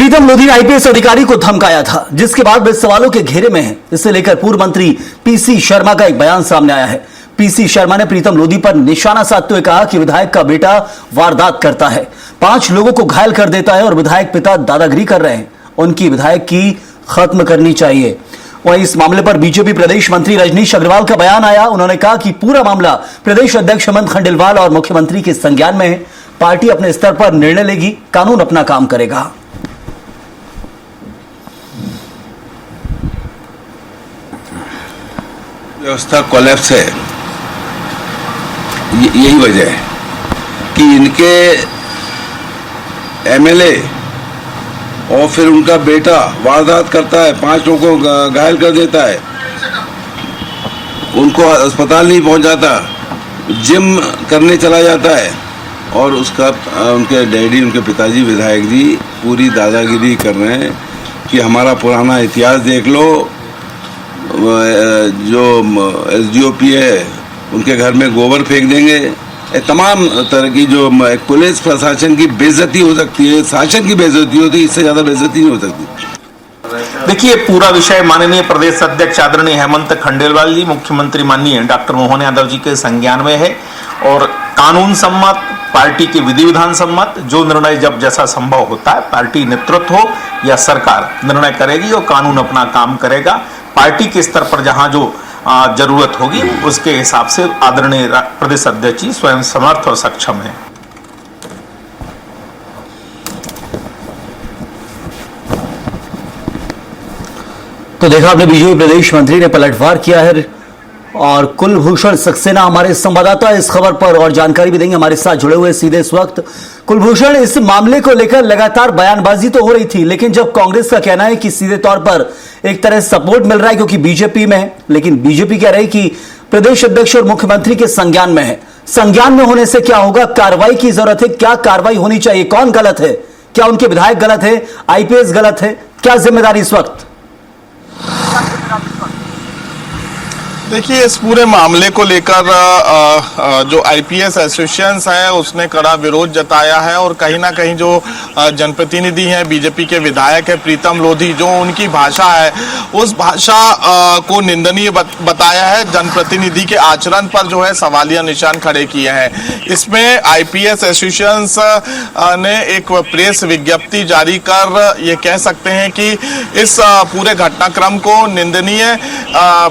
प्रीतम लोधी ने आईपीएस अधिकारी को धमकाया था, जिसके बाद वे सवालों के घेरे में हैं। इसे लेकर पूर्व मंत्री पीसी शर्मा का एक बयान सामने आया है। पीसी शर्मा ने प्रीतम लोधी पर निशाना साधते हुए कहा कि विधायक का बेटा वारदात करता है, 5 लोगों को घायल कर देता है और विधायक पिता दादागिरी कर रहे हैं। उनकी विधायक की खत्म करनी चाहिए। वहीं इस मामले पर बीजेपी प्रदेश मंत्री रजनीश अग्रवाल का बयान आया। उन्होंने कहा कि पूरा मामला प्रदेश अध्यक्ष हेमंत खंडेलवाल और मुख्यमंत्री के संज्ञान में है। पार्टी अपने स्तर पर निर्णय लेगी, कानून अपना काम करेगा। व्यवस्था कोलैप्स है, यही वजह है कि इनके एमएलए और फिर उनका बेटा वारदात करता है, 5 लोगों को घायल कर देता है, उनको अस्पताल नहीं पहुंचाता, जिम करने चला जाता है और उसका उनके डैडी, उनके पिताजी विधायक जी पूरी दादागिरी कर रहे हैं कि हमारा पुराना इतिहास देख लो। जो एसडीओपी है उनके घर में गोबर फेंक देंगे। तमाम तरह की जो पुलिस प्रशासन की बेइज्जती हो सकती है, शासन की बेइज्जती होती है, इससे ज्यादा बेइज्जती नहीं हो सकती। देखिए, पूरा विषय माननीय प्रदेश अध्यक्ष आदरणीय हेमंत खंडेलवाल जी, मुख्यमंत्री माननीय डॉक्टर मोहन यादव जी के संज्ञान में है और कानून सम्मत, पार्टी के विधि विधान सम्मत जो निर्णय जब जैसा संभव होता है पार्टी नेतृत्व हो या सरकार निर्णय करेगी और कानून अपना काम करेगा। पार्टी के स्तर पर जहां जो जरूरत होगी उसके हिसाब से आदरणीय प्रदेश अध्यक्ष जी स्वयं समर्थ और सक्षम है। तो देखा आपने, बीजेपी प्रदेश मंत्री ने पलटवार किया है और कुलभूषण सक्सेना हमारे संवाददाता इस खबर पर और जानकारी भी देंगे, हमारे साथ जुड़े हुए सीधे इस वक्त। कुलभूषण, इस मामले को लेकर लगातार बयानबाजी तो हो रही थी, लेकिन जब कांग्रेस का कहना है कि सीधे तौर पर एक तरह सपोर्ट मिल रहा है क्योंकि बीजेपी में है, लेकिन बीजेपी कह रही कि प्रदेश अध्यक्ष और मुख्यमंत्री के संज्ञान में है। संज्ञान में होने से क्या होगा? कार्रवाई की जरूरत है। क्या कार्रवाई होनी चाहिए? कौन गलत है? क्या उनके विधायक गलत है? आईपीएस गलत है? क्या जिम्मेदारी इस वक्त? देखिए, इस पूरे मामले को लेकर जो आईपीएस एसोसिएशन है उसने कड़ा विरोध जताया है और कहीं ना कहीं जो जनप्रतिनिधि हैं, बीजेपी के विधायक है प्रीतम लोधी, जो उनकी भाषा है उस भाषा को निंदनीय बताया है। जनप्रतिनिधि के आचरण पर जो है सवालिया निशान खड़े किए हैं। इसमें आईपीएस एसोसिएशन ने एक प्रेस विज्ञप्ति जारी कर ये कह सकते हैं कि इस पूरे घटनाक्रम को निंदनीय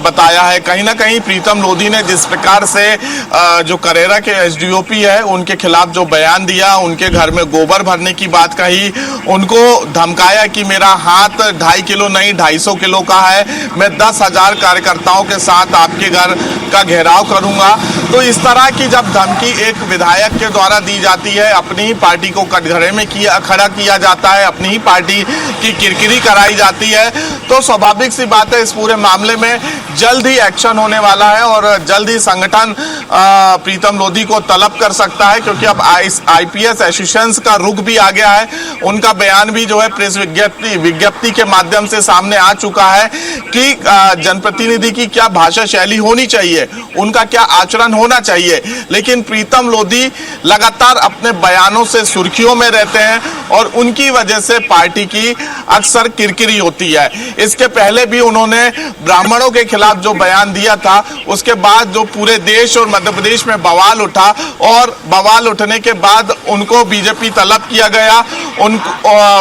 बताया है। कहीं ना कहीं प्रीतम लोधी ने जिस प्रकार से जो करेरा के एसडीओपी है उनके खिलाफ जो बयान दिया, उनके घर में गोबर भरने की बात कही, उनको धमकाया कि मेरा हाथ 2.5 किलो नहीं 250 किलो का है, मैं 10,000 कार्यकर्ताओं के साथ आपके घर का घेराव करूंगा। तो इस तरह की जब धमकी एक विधायक के द्वारा दी जाती है, अपनी ही पार्टी को कटघरे में खड़ा किया जाता है, अपनी ही पार्टी की किरकिरी कराई जाती है, तो स्वाभाविक सी बात है इस पूरे मामले में जल्द ही एक्शन होने वाला है और जल्द ही संगठन प्रीतम लोधी को तलब कर सकता है, क्योंकि अब आईपीएस एसोसिएशन का रुख भी आ गया है। उनका बयान भी जो है प्रेस विज्ञप्ति के माध्यम से सामने आ चुका है कि जनप्रतिनिधि की क्या भाषा शैली होनी चाहिए, उनका क्या आचरण होना चाहिए। लेकिन प्रीतम लोधी लगातार अपने बयानों से सुर्खियों में रहते हैं और उनकी वजह से पार्टी की अक्सर किरकिरी होती है। इसके पहले भी उन्होंने ब्राह्मणों के खिलाफ जो बयान दिया था, उसके बाद जो पूरे देश और मध्य प्रदेश में बवाल उठा और बवाल उठने के बाद उनको बीजेपी तलब किया गया,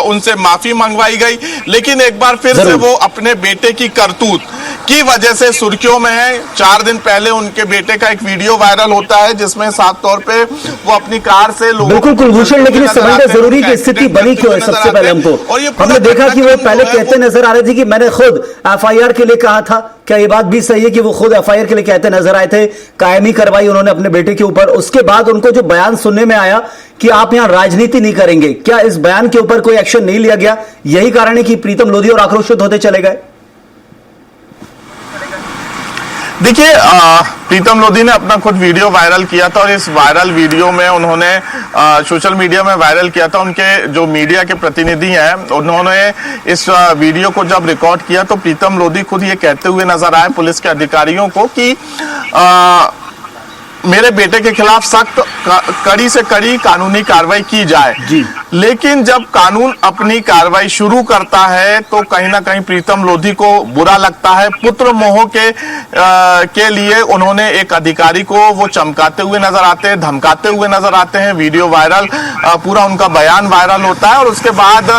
उनसे माफी मंगवाई गई, लेकिन एक बार फिर से वो अपने बेटे की करतूत की वजह से सुर्खियों में है। 4 दिन पहले उनके बेटे का एक वीडियो वायरल होता है जिसमें साफ तौर पे वो अपनी कार से लोगों बिल्कुल कुलभूषण, लेकिन इस समझना जरूरी कि स्थिति बनी क्यों है। सबसे पहले हमने देखा कि वो पहले कहते नजर आ रहे थे कि मैंने खुद एफआईआर के लिए कहा था। क्या ये बात भी सही है कि वो खुद एफआईआर के लिए कहते नजर आए थे? कायमी कार्रवाई उन्होंने अपने बेटे के ऊपर, उसके बाद उनको जो बयान सुनने में आया कि आप यहां राजनीति नहीं करेंगे, क्या इस बयान के ऊपर कोई एक्शन नहीं लिया गया? यही कारण है कि प्रीतम लोधी और आक्रोशित होते चले गए। देखिए, प्रीतम लोधी ने अपना खुद वीडियो वायरल किया था और इस वायरल वीडियो में उन्होंने सोशल मीडिया में वायरल किया था। उनके जो मीडिया के प्रतिनिधि हैं उन्होंने इस वीडियो को जब रिकॉर्ड किया तो प्रीतम लोधी खुद ये कहते हुए नजर आए पुलिस के अधिकारियों को कि मेरे बेटे के खिलाफ सख्त कड़ी से कड़ी कानूनी कार्रवाई की जाए। जी। लेकिन जब कानून अपनी कार्रवाई शुरू करता है तो कहीं ना कहीं प्रीतम लोधी को बुरा लगता है। पुत्र मोह के लिए उन्होंने एक अधिकारी को वो चमकाते हुए नजर आते हैं, धमकाते हुए नजर आते हैं। वीडियो वायरल, पूरा उनका बयान वायरल होता है और उसके बाद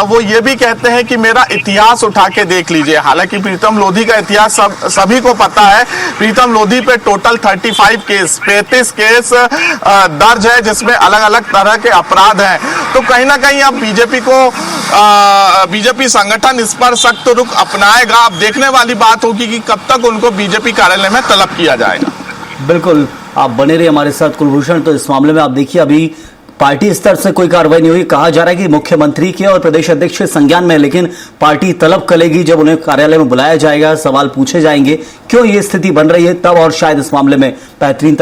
वो ये भी कहते हैं कि मेरा इतिहास उठा के देख लीजिए। हालांकि प्रीतम लोधी का इतिहास सभी को पता है। प्रीतम लोधी पे टोटल 35 केस दर्ज है, जिसमें अलग अलग तरह के अपराध हैं। तो कहीं ना कहीं अब बीजेपी संगठन इस पर सख्त रुख अपनाएगा। अब देखने वाली बात होगी कि कब तक उनको बीजेपी कार्यालय में तलब किया जाएगा। बिल्कुल, आप बने रहिए हमारे साथ कुलभूषण। तो इस मामले में आप देखिए, अभी पार्टी स्तर से कोई कार्रवाई नहीं हुई। कहा जा रहा है कि मुख्यमंत्री के और प्रदेश अध्यक्ष के संज्ञान में है, लेकिन पार्टी तलब करेगी जब उन्हें कार्यालय में बुलाया जाएगा, सवाल पूछे जाएंगे क्यों ये स्थिति बन रही है, तब और शायद इस मामले में बेहतरीन